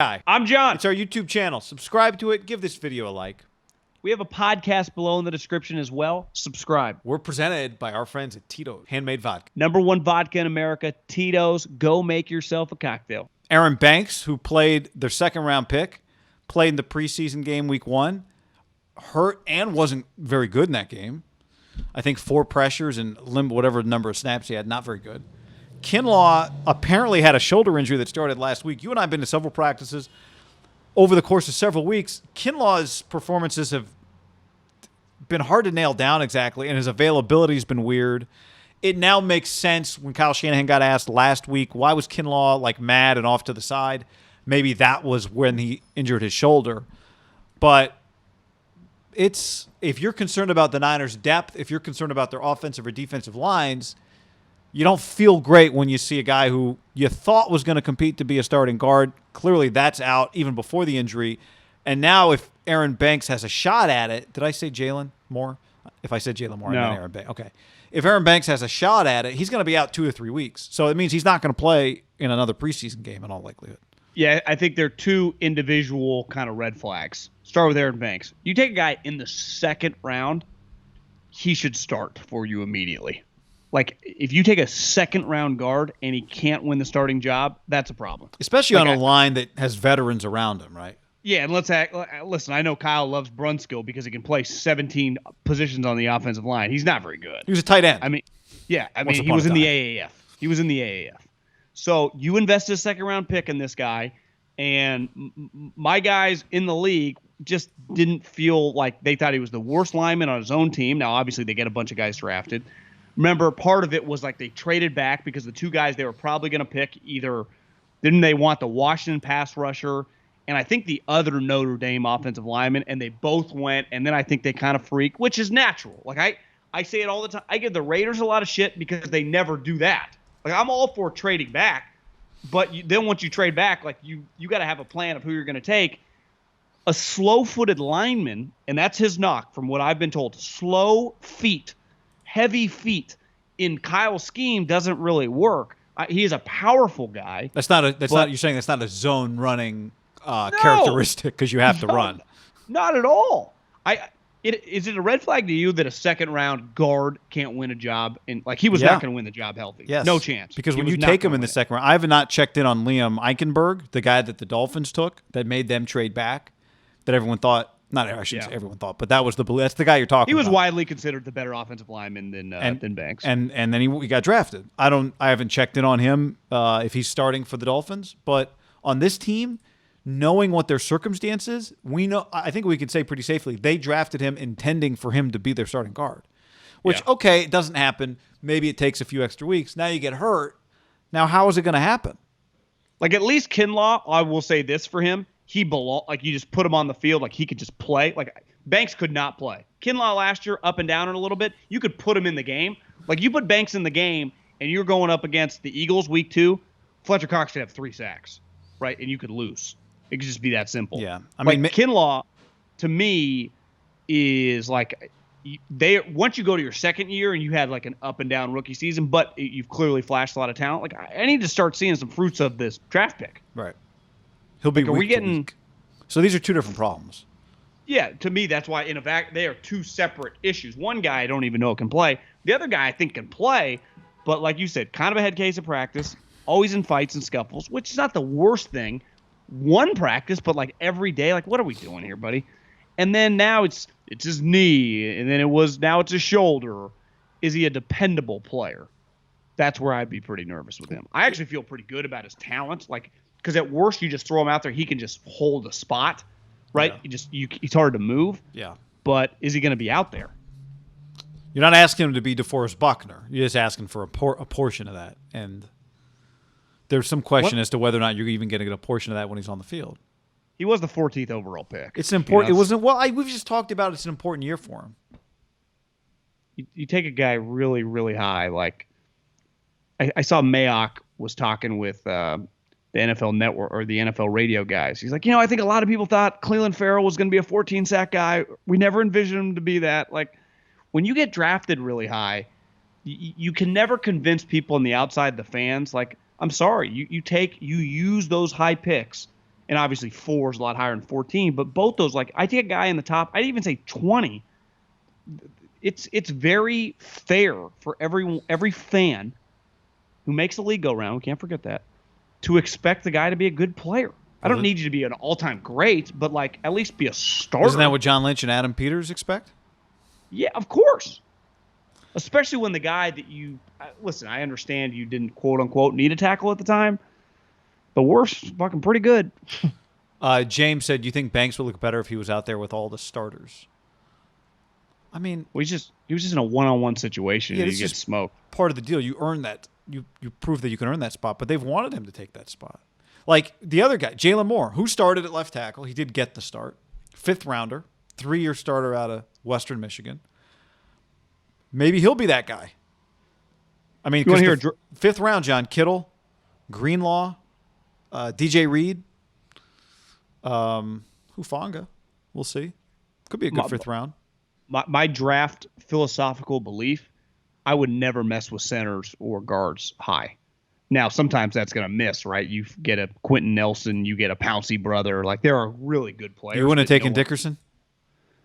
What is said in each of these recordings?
Hi. I'm John. It's our YouTube channel. Subscribe to it. Give this video a like. We have a podcast below in the description as well. Subscribe. We're presented by our friends at Tito's Handmade Vodka. #1 vodka in America, Tito's. Go make yourself a cocktail. Aaron Banks, who played their second-round pick, played in the preseason game week 1, hurt and wasn't very good in that game. I think 4 pressures and whatever number of snaps he had, not very good. Kinlaw apparently had a shoulder injury that started last week. You and I have been to several practices over the course of several weeks. Kinlaw's performances have been hard to nail down exactly, and his availability has been weird. It now makes sense when Kyle Shanahan got asked last week, why was Kinlaw like mad and off to the side? Maybe that was when he injured his shoulder. But if you're concerned about the Niners' depth, if you're concerned about their offensive or defensive lines, you don't feel great when you see a guy who you thought was going to compete to be a starting guard. Clearly, that's out even before the injury. And now if Aaron Banks has a shot at it, did I say Jalen Moore? If I said Jalen Moore, No. I meant Aaron Banks. Okay. If Aaron Banks has a shot at it, he's going to be out 2 to 3 weeks. So it means he's not going to play in another preseason game in all likelihood. Yeah, I think they're two individual kind of red flags. Start with Aaron Banks. You take a guy in the second round, he should start for you immediately. Like, if you take a second-round guard and he can't win the starting job, that's a problem. Especially on a line that has veterans around him, right? Yeah, and listen, I know Kyle loves Brunskill because he can play 17 positions on the offensive line. He's not very good. He was a tight end. I mean, yeah, Once he upon was a in the time. AAF. He was in the AAF. So you invested a second-round pick in this guy, and my guys in the league just didn't feel like they thought he was the worst lineman on his own team. Now, obviously, they get a bunch of guys drafted. Remember, part of it was like they traded back because the two guys they were probably going to pick either didn't they want the Washington pass rusher and I think the other Notre Dame offensive lineman, and they both went, and then I think they kind of freak, which is natural. Like I say it all the time. I give the Raiders a lot of shit because they never do that. Like I'm all for trading back, but then once you trade back, like you got to have a plan of who you're going to take. A slow-footed lineman, and that's his knock from what I've been told, slow feet. Heavy feet in Kyle's scheme doesn't really work. He is a powerful guy. You're saying that's not a zone running characteristic because you have to run. Not at all. Is it a red flag to you that a second round guard can't win a job? He was not going to win the job healthy. Yes. No chance. Because when you take him in the second round, I have not checked in on Liam Eichenberg, the guy that the Dolphins took that made them trade back, that everyone thought. I shouldn't say everyone thought, but that's the guy you're talking about. He was widely considered the better offensive lineman than Banks. And then he got drafted. I haven't checked in on him if he's starting for the Dolphins, but on this team, knowing what their circumstances, I think we could say pretty safely they drafted him intending for him to be their starting guard. Which okay, it doesn't happen. Maybe it takes a few extra weeks. Now you get hurt. Now how is it going to happen? Like at least Kinlaw, I will say this for him. He like you just put him on the field, like he could just play. Like Banks could not play. Kinlaw last year, up and down a little bit. You could put him in the game. Like you put Banks in the game, and you're going up against the Eagles week 2. Fletcher Cox could have 3 sacks, right? And you could lose. It could just be that simple. Yeah, Kinlaw, to me, is like once you go to your second year and you had like an up and down rookie season, but you've clearly flashed a lot of talent. Like I need to start seeing some fruits of this draft pick. Right. He'll be week to week. So these are two different problems. Yeah, to me, that's why they are two separate issues. One guy I don't even know can play. The other guy I think can play, but like you said, kind of a head case of practice, always in fights and scuffles, which is not the worst thing. One practice, but like every day, like what are we doing here, buddy? And then now it's his knee, and then now it's his shoulder. Is he a dependable player? That's where I'd be pretty nervous with him. I actually feel pretty good about his talent, because at worst you just throw him out there, he can just hold a spot, right? Yeah. He's hard to move. Yeah. But is he going to be out there? You're not asking him to be DeForest Buckner. You're just asking for a portion of that, and there's some question as to whether or not you're even going to get a portion of that when he's on the field. He was the 14th overall pick. It's important. We've just talked about it's an important year for him. You take a guy really, really high. Like I saw Mayock was talking with the NFL Network or the NFL radio guys. He's like, I think a lot of people thought Cleveland Farrell was going to be a 14-sack guy. We never envisioned him to be that. Like when you get drafted really high, you can never convince people on the outside, the fans. Like I'm sorry, you use those high picks And obviously 4 is a lot higher than 14. But both those, like, I take a guy in the top, I'd even say 20. It's very fair for every fan who makes the league go round, we can't forget that, to expect the guy to be a good player. I don't need you to be an all-time great, but, like, at least be a starter. Isn't that what John Lynch and Adam Peters expect? Yeah, of course. Especially when the guy that you listen, I understand you didn't quote unquote need a tackle at the time, but we're fucking pretty good. James said, "Do you think Banks would look better if he was out there with all the starters?" I mean, well, he was just in a one-on-one situation and he gets smoked. Part of the deal. You earn that. You prove that you can earn that spot, but they've wanted him to take that spot. Like the other guy, Jalen Moore, who started at left tackle. He did get the start. 5th rounder, 3-year starter out of Western Michigan. Maybe he'll be that guy. I mean, because 5th round, John Kittle, Greenlaw, DJ Reed, Hufanga. We'll see. Could be a good 5th round. My draft philosophical belief, I would never mess with centers or guards high. Now, sometimes that's going to miss, right? You get a Quentin Nelson, you get a Pouncey brother. Like, there are really good players. You wouldn't have taken Dickerson?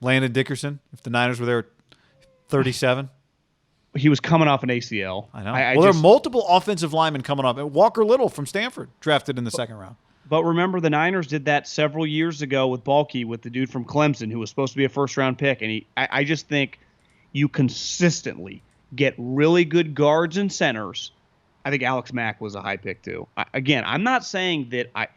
Landon Dickerson, if the Niners were there at 37? He was coming off an ACL. I know. There are multiple offensive linemen coming off. Walker Little from Stanford, drafted in the 2nd round. But remember, the Niners did that several years ago with Balky, with the dude from Clemson who was supposed to be a 1st-round pick. And I just think you consistently get really good guards and centers. I think Alex Mack was a high pick too. Again, I'm not saying that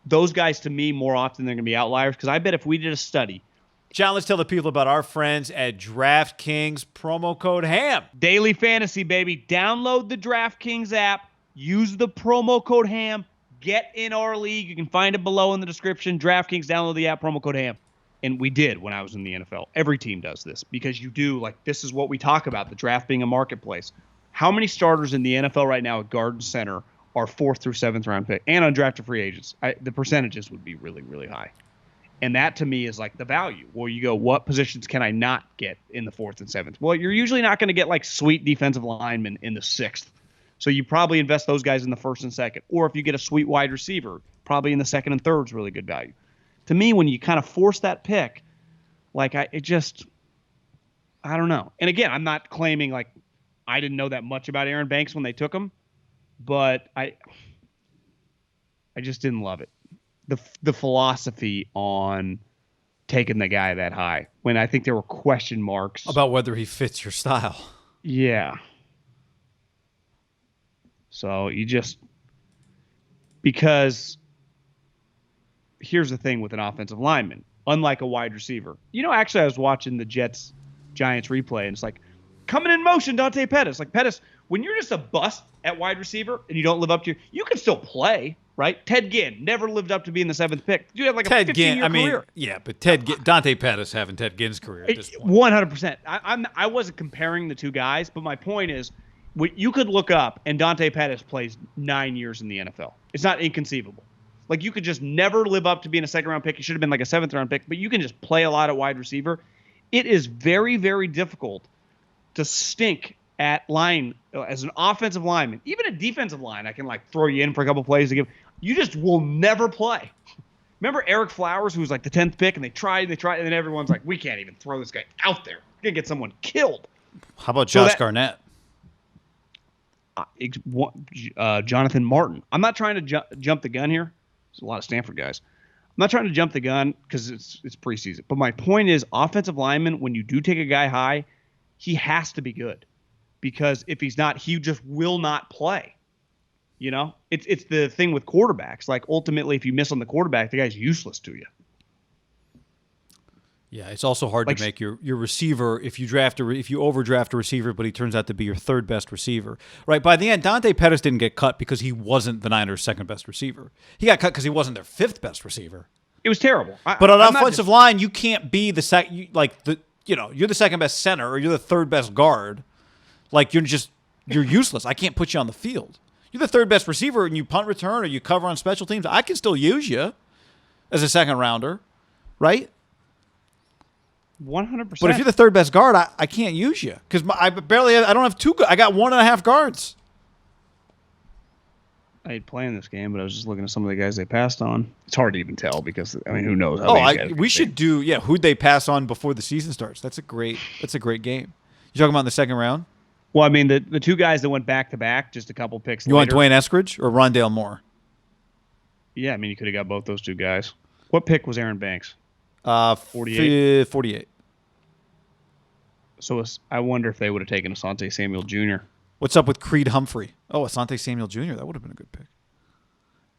those guys, to me, more often they're going to be outliers, because I bet if we did a study. John, let's tell the people about our friends at DraftKings, promo code HAM. Daily fantasy, baby. Download the DraftKings app. Use the promo code HAM. Get in our league. You can find it below in the description. DraftKings, download the app, promo code HAM. And we did when I was in the NFL. Every team does this, because you do, like, this is what we talk about, the draft being a marketplace. How many starters in the NFL right now at guard and center are 4th through 7th round pick and undrafted free agents? The percentages would be really, really high. And that, to me, is like the value, where you go, what positions can I not get in the 4th and 7th? Well, you're usually not going to get, like, sweet defensive linemen in the 6th. So you probably invest those guys in the 1st and 2nd. Or if you get a sweet wide receiver, probably in the 2nd and 3rd is really good value. To me, when you kind of force that pick, like, I don't know. And again, I'm not claiming, like, I didn't know that much about Aaron Banks when they took him, but I just didn't love it. The philosophy on taking the guy that high, when I think there were question marks about whether he fits your style. Yeah. So because here's the thing with an offensive lineman, unlike a wide receiver. Actually, I was watching the Jets-Giants replay, and it's like, coming in motion, Dante Pettis. Like, Pettis, when you're just a bust at wide receiver and you don't live up to you can still play, right? Ted Ginn never lived up to being the 7th pick. You had like a 15-year career. Yeah, but Dante Pettis having Ted Ginn's career at this point. 100%. I wasn't comparing the two guys, but my point is, you could look up and Dante Pettis plays 9 years in the NFL. It's not inconceivable. Like, you could just never live up to being a 2nd-round pick. It should have been like a 7th-round pick, but you can just play a lot at wide receiver. It is very, very difficult to stink at line as an offensive lineman. Even a defensive line, I can, like, throw you in for a couple plays to give. You just will never play. Remember Eric Flowers, who was like the 10th pick, and they tried, and then everyone's like, we can't even throw this guy out there. We're going to get someone killed. How about Josh Garnett? Jonathan Martin. I'm not trying to jump the gun here. There's a lot of Stanford guys. I'm not trying to jump the gun because it's preseason. But my point is, offensive lineman, when you do take a guy high, he has to be good, because if he's not, he just will not play. It's the thing with quarterbacks. Like, ultimately, if you miss on the quarterback, the guy's useless to you. Yeah, it's also hard to make your receiver if you overdraft a receiver, but he turns out to be your 3rd best receiver. Right? By the end, Dante Pettis didn't get cut because he wasn't the Niners' 2nd best receiver. He got cut because he wasn't their 5th best receiver. It was terrible. But on offensive line, you can't be the second. You're the 2nd best center, or you're the 3rd best guard. Like, you're useless. I can't put you on the field. You're the 3rd best receiver, and you punt return or you cover on special teams. I can still use you as a 2nd rounder, right? 100%. But if you're the 3rd best guard, I can't use you because I don't have 2. I got 1.5 guards. I hate playing this game, but I was just looking at some of the guys they passed on. It's hard to even tell because I mean, who knows? We should do who'd they pass on before the season starts? That's a great game. You talking about in the second round? Well, I mean the two guys that went back to back, just a couple picks. You later. want Dwayne Eskridge or Rondale Moore? Yeah, I mean you could have got both those two guys. What pick was Aaron Banks? 48. 48. So I wonder if they would have taken Asante Samuel Jr. What's up with Creed Humphrey? Oh, Asante Samuel Jr. That would have been a good pick.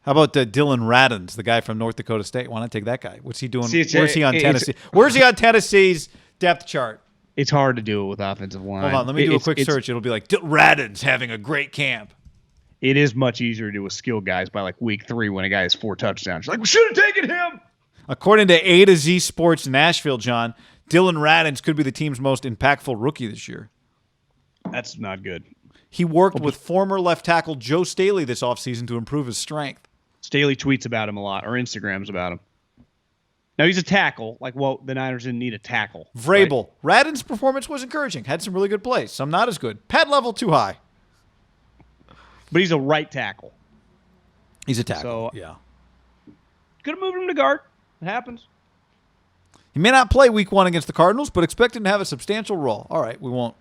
How about Dylan Radins, the guy from North Dakota State? Why not take that guy? What's he doing? Where's he on Tennessee? Where's he on Tennessee's depth chart? It's hard to do it with offensive line. Hold on, let me do a quick search. It'll be like Radins having a great camp. It is much easier to do with skill guys by like week 3 when a guy has 4 touchdowns. You're like, we should have taken him. According to A to Z Sports Nashville, John, Dylan Radins could be the team's most impactful rookie this year. That's not good. He worked with former left tackle Joe Staley this offseason to improve his strength. Staley tweets about him a lot, or Instagrams about him. Now, he's a tackle. Like, well, the Niners didn't need a tackle. Vrabel. Right? Radins' performance was encouraging. Had some really good plays. Some not as good. Pad level too high. But he's a right tackle. He's a tackle, So, yeah. Could have moved him to guard. It happens. He may not play week 1 against the Cardinals, but expect him to have a substantial role. All right, we won't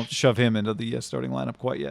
shove him into the starting lineup quite yet.